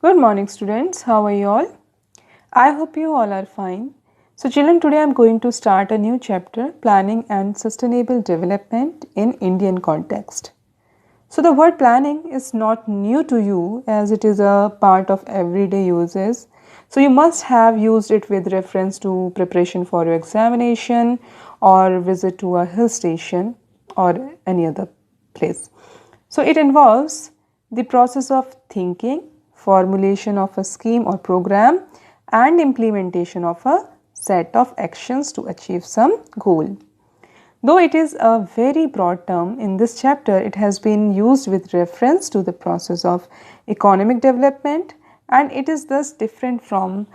Good morning students, how are you all? I hope you all are fine. So children, today I am going to start a new chapter, Planning and Sustainable Development in Indian Context. So the word planning is not new to you as it is a part of everyday uses. So you must have used it with reference to preparation for your examination or visit to a hill station or any other place. So it involves the process of thinking, formulation of a scheme or program and implementation of a set of actions to achieve some goal. Though it is a very broad term, in this chapter it has been used with reference to the process of economic development, and it is thus different from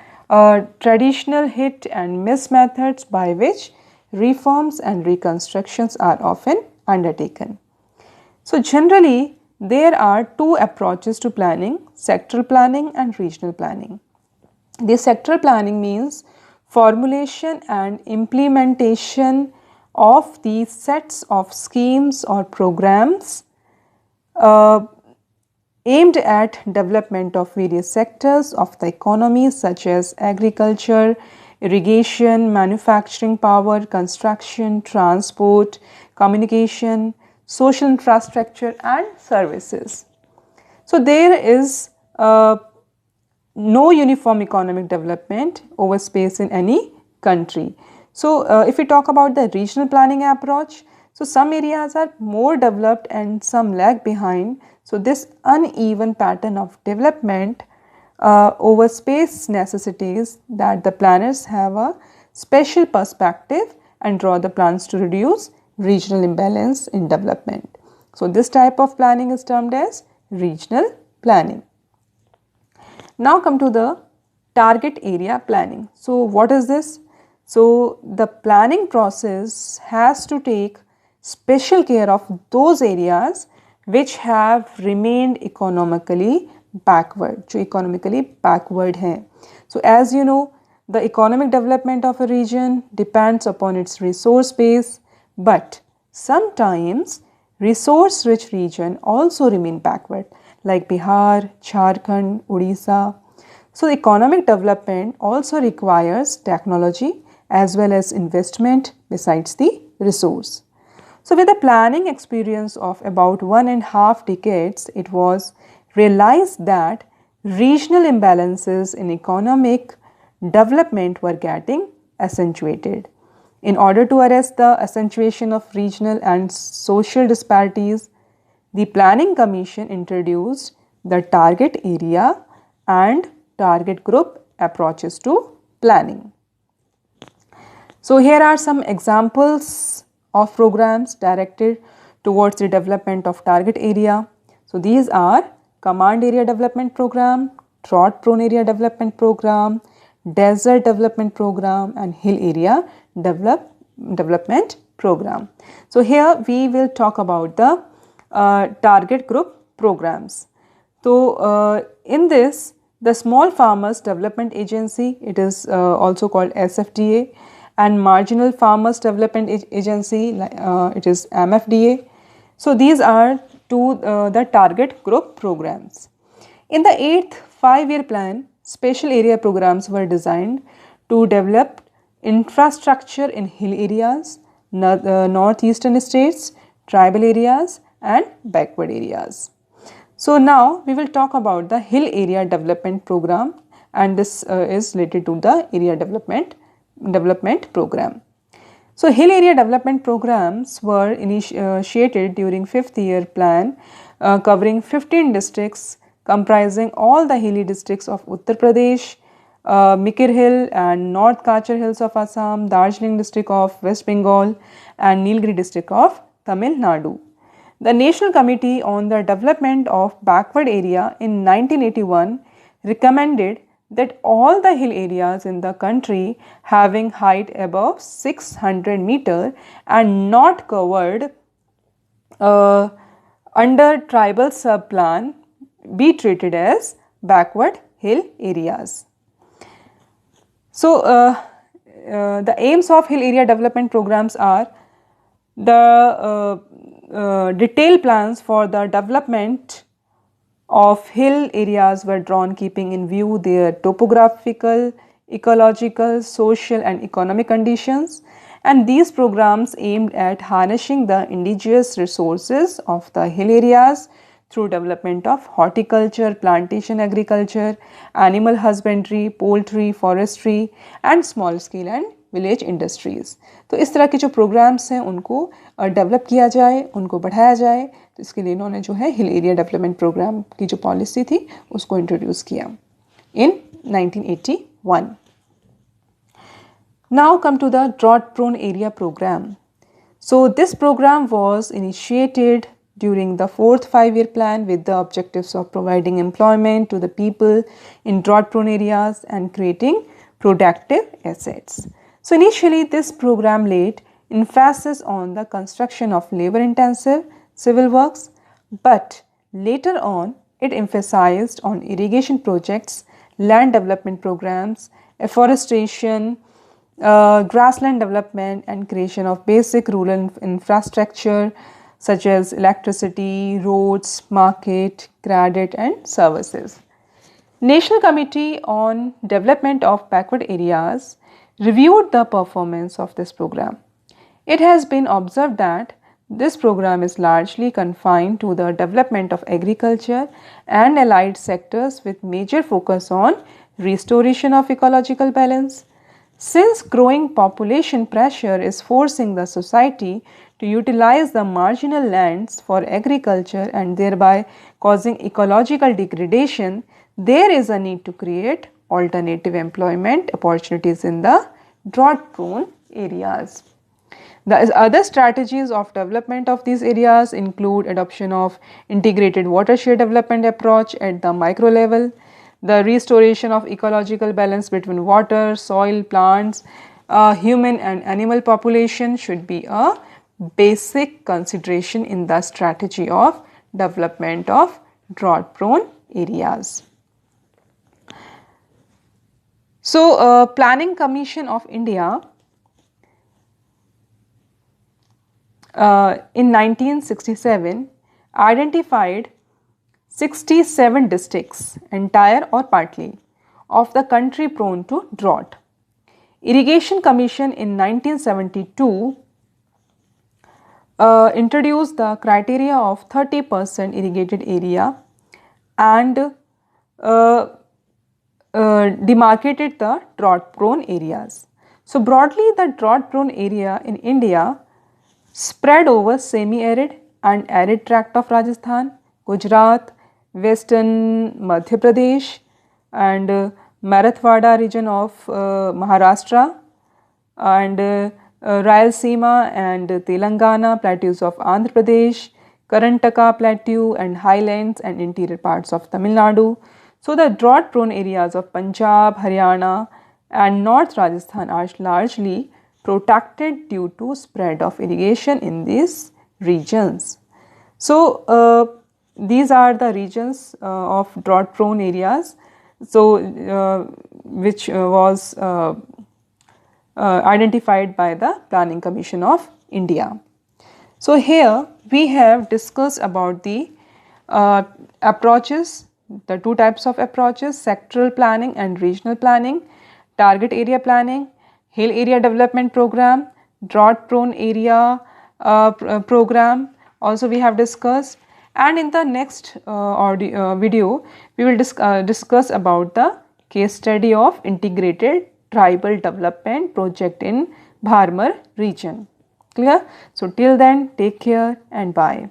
traditional hit and miss methods by which reforms and reconstructions are often undertaken. So generally there are two approaches to planning, sectoral planning and regional planning. The sectoral planning means formulation and implementation of these sets of schemes or programs aimed at development of various sectors of the economy such as agriculture, irrigation, manufacturing power, construction, transport, communication, social infrastructure and services. So there is no uniform economic development over space in any country. So if we talk about the regional planning approach, so some areas are more developed and some lag behind. So this uneven pattern of development over space necessitates that the planners have a special perspective and draw the plans to reduce regional imbalance in development. So this type of planning is termed as regional planning. Now come to the target area planning. So what is this? So the planning process has to take special care of those areas which have remained economically backward, जो economically backward हैं. So as you know, the economic development of a region depends upon its resource base, but sometimes resource rich region also remain backward like Bihar, Jharkhand, Odisha. So economic development also requires technology as well as investment besides the resource. So with a planning experience of about 1.5 decades, it was realized that regional imbalances in economic development were getting accentuated. In order to arrest the accentuation of regional and social disparities, the Planning Commission introduced the target area and target group approaches to planning. So here are some examples of programs directed towards the development of target area. So these are Command Area Development Program, Drought Prone Area Development Program, Desert Development Program and Hill Area Development Program. So here we will talk about the target group programs. So in this, the Small Farmers Development Agency, it is also called SFDA, and Marginal Farmers Development Agency, it is MFDA. So these are the target group programs. In the 8th 5-year plan, special area programs were designed to develop infrastructure in hill areas, northeastern states, tribal areas and backward areas. So now we will talk about the Hill Area Development Program, and this is related to the Area Development Program. So Hill Area Development Programs were initiated during 5th year plan covering 15 districts comprising all the hilly districts of Uttar Pradesh, Mikir Hill and North Kachar Hills of Assam, Darjeeling district of West Bengal and Nilgiri district of Tamil Nadu. The National Committee on the Development of Backward Area in 1981 recommended that all the hill areas in the country having height above 600 meter and not covered under tribal subplan be treated as backward hill areas. So the aims of hill area development programs are the detailed plans for the development of hill areas were drawn, keeping in view their topographical, ecological, social and economic conditions, and these programs aimed at harnessing the indigenous resources of the hill areas through development of horticulture, plantation agriculture, animal husbandry, poultry, forestry and small scale and village industries. तो इस तरह के जो programmes हैं उनको develop किया जाए, उनको बढ़ाया जाए, तो इसके लिए इन्होंने जो है हिल एरिया डेवलपमेंट प्रोग्राम की जो पॉलिसी थी उसको इंट्रोड्यूस किया इन 1981। Now come to the drought prone area program. So this program was initiated during the fourth five-year plan with the objectives of providing employment to the people in drought prone areas and creating productive assets. So initially this program laid emphasis on the construction of labor intensive civil works, but later on it emphasized on irrigation projects, land development programs, afforestation, grassland development and creation of basic rural infrastructure such as electricity, roads, market, credit and services. National Committee on Development of Backward Areas reviewed the performance of this program. It has been observed that this program is largely confined to the development of agriculture and allied sectors with major focus on restoration of ecological balance. Since growing population pressure is forcing the society to utilize the marginal lands for agriculture and thereby causing ecological degradation, there is a need to create alternative employment opportunities in the drought prone areas. The other strategies of development of these areas include adoption of integrated watershed development approach at the micro level, the restoration of ecological balance between water, soil, plants, human and animal population should be a basic consideration in the strategy of development of drought prone areas. So, Planning Commission of India in 1967 identified 67 districts, entire or partly, of the country prone to drought. Irrigation Commission in 1972 introduced the criteria of 30% irrigated area and demarcated the drought prone areas. So broadly, the drought prone area in India spread over semi-arid and arid tract of Rajasthan, Gujarat, western Madhya Pradesh and Marathwada region of Maharashtra and Rayalaseema and Telangana, plateaus of Andhra Pradesh, Karnataka plateau and highlands and interior parts of Tamil Nadu. So the drought prone areas of Punjab, Haryana and North Rajasthan are largely protected due to spread of irrigation in these regions. So these are the regions of drought prone areas, so which was identified by the Planning Commission of India. So here we have discussed about the approaches, the two types of approaches, sectoral planning and regional planning, target area planning, hill area development program, drought prone area program also we have discussed, and in the next video we will discuss about the case study of integrated tribal development project in Bharmar region. Clear? So till then, take care and bye.